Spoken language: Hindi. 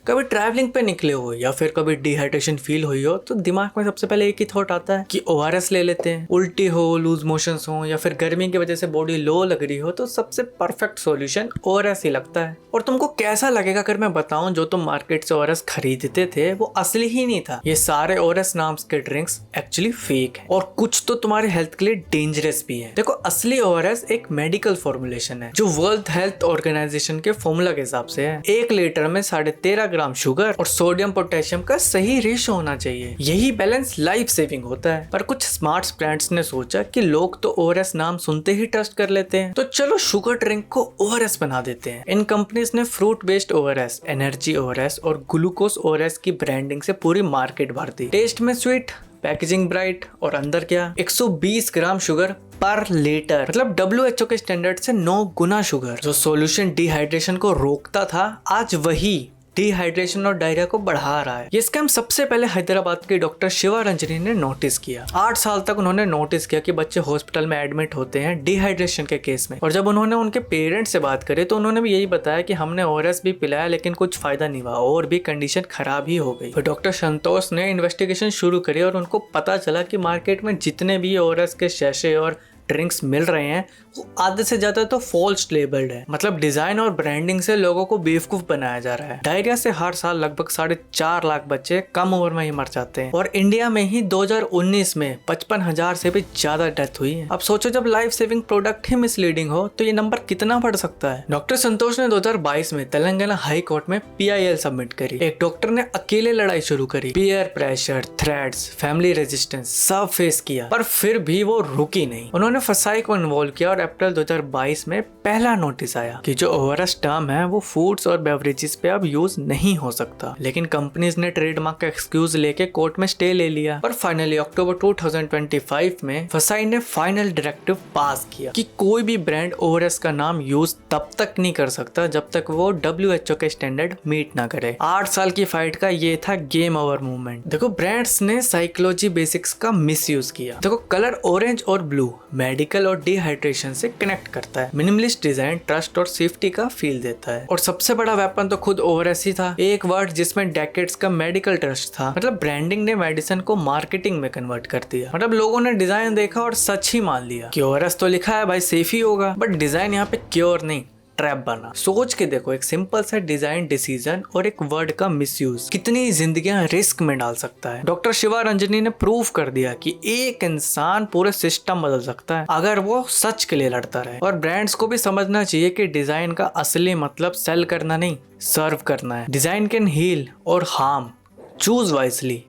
कभी ट्रैवलिंग पे निकले हो या फिर कभी डिहाइड्रेशन फील हुई हो तो दिमाग में सबसे पहले एक ही थॉट आता है कि ओआरएस ले लेते हैं। उल्टी हो, लूज मोशंस हो या फिर गर्मी की वजह से बॉडी लो लग रही हो तो सबसे परफेक्ट सॉल्यूशन ओआरएस ही लगता है। और तुमको कैसा लगेगा अगर मैं बताऊं जो तुम मार्केट से ओआरएस खरीदते थे वो असली ही नहीं था। ये सारे ओआरएस नाम्स के ड्रिंक्स एक्चुअली फेक है और कुछ तो तुम्हारे हेल्थ के लिए डेंजरस भी है। देखो, असली ओआरएस एक मेडिकल फॉर्मुलेशन है जो वर्ल्ड हेल्थ ऑर्गेनाइजेशन के फॉर्मूला के हिसाब से है। 1 लीटर में 13.5 ग्राम शुगर और सोडियम पोटेशियम का सही रेशो होना चाहिए। यही बैलेंस लाइफ सेविंग होता है। पर कुछ स्मार्ट ब्रांड्स ने सोचा कि लोग तो ओआरएस नाम सुनते ही ट्रस्ट कर लेते हैं, तो चलो शुगर ड्रिंक को ओआरएस बना देते हैं। इन कंपनीज ने fruit based ORS, energy ORS और ग्लूकोज ओआरएस की ब्रांडिंग से पूरी मार्केट भर दी। टेस्ट में स्वीट, पैकेजिंग ब्राइट और अंदर क्या 120 ग्राम शुगर पर लीटर, मतलब WHO के स्टैंडर्ड से 9 गुना शुगर। जो सॉल्यूशन डिहाइड्रेशन को रोकता था आज वही डिहाइड्रेशन और डायरिया को बढ़ा रहा है। ये स्कैम सबसे पहले हैदराबाद के डॉक्टर शिवा रंजनी ने नोटिस किया। 8 साल तक उन्होंने नोटिस किया कि बच्चे हॉस्पिटल में एडमिट होते हैं डिहाइड्रेशन के केस में। और जब उन्होंने उनके पेरेंट्स से बात करी तो उन्होंने भी यही बताया कि हमने ओआरएस भी पिलाया लेकिन कुछ फायदा नहीं हुआ और भी कंडीशन खराब ही हो गई। तो डॉक्टर संतोष ने इन्वेस्टिगेशन शुरू करी और उनको पता चला कि मार्केट में जितने भी ओआरएस के शैशे और ड्रिंक्स मिल रहे हैं वो आधे से ज्यादा तो फॉल्स लेबल्ड है। मतलब डिजाइन और ब्रांडिंग से लोगों को बेवकूफ बनाया जा रहा है। डायरिया से हर साल लगभग 4.5 लाख बच्चे कम उम्र में ही मर जाते हैं और इंडिया में ही 2019 में 55,000 से भी ज्यादा डेथ हुई है। अब सोचो जब लाइफ सेविंग प्रोडक्ट ही मिसलीडिंग हो तो ये नंबर कितना बढ़ सकता है। डॉक्टर संतोष ने 2022 में तेलंगाना हाई कोर्ट में PIL सबमिट करी। एक डॉक्टर ने अकेले लड़ाई शुरू करी, peer pressure, threats, family resistance सब फेस किया, पर फिर भी वो रुकी नहीं। उन्होंने फसाई को इन्वॉल्व किया और अप्रैल 2022 में पहला नोटिस आया कि जो ओआरएस टर्म है वो फूड्स और बेवरेजेस पे अब यूज नहीं हो सकता। लेकिन कंपनीज ने ट्रेडमार्क का एक्सक्यूज लेके कोर्ट में स्टे ले लिया। पर फाइनली अक्टूबर 2025 में फसाई ने फाइनल डायरेक्टिव पास किया कि कोई भी ब्रांड ओआरएस का नाम यूज तब तक नहीं कर सकता जब तक वो WHO के स्टैंडर्ड मीट ना करे। 8 साल की फाइट का ये था गेम ओवर मूवमेंट। देखो, ब्रांड्स ने साइकोलॉजी बेसिक्स का मिस यूज किया। देखो, कलर ऑरेंज और ब्लू मेडिकल और डिहाइड्रेशन से कनेक्ट करता है। मिनिमलिस्ट डिजाइन ट्रस्ट और सेफ्टी का फील देता है। और सबसे बड़ा वेपन तो खुद ओआरएस ही था, एक वर्ड जिसमें डेकेड्स का मेडिकल ट्रस्ट था। मतलब ब्रांडिंग ने मेडिसिन को मार्केटिंग में कन्वर्ट कर दिया। मतलब लोगों ने डिजाइन देखा और सच ही मान लिया कि ओआरएस तो लिखा है भाई सेफ ही होगा, बट डिजाइन यहाँ पे क्योर नहीं ट्रैप बना। सोच के देखो, एक सिंपल सा डिजाइन डिसीजन और एक वर्ड का मिसयूज कितनी जिंदगियां रिस्क में डाल सकता है। डॉक्टर शिवा रंजनी ने प्रूव कर दिया कि एक इंसान पूरे सिस्टम बदल सकता है अगर वो सच के लिए लड़ता रहे। और ब्रांड्स को भी समझना चाहिए कि डिजाइन का असली मतलब सेल करना नहीं, सर्व करना है। डिजाइन कैन हील और हार्म, चूज वाइजली।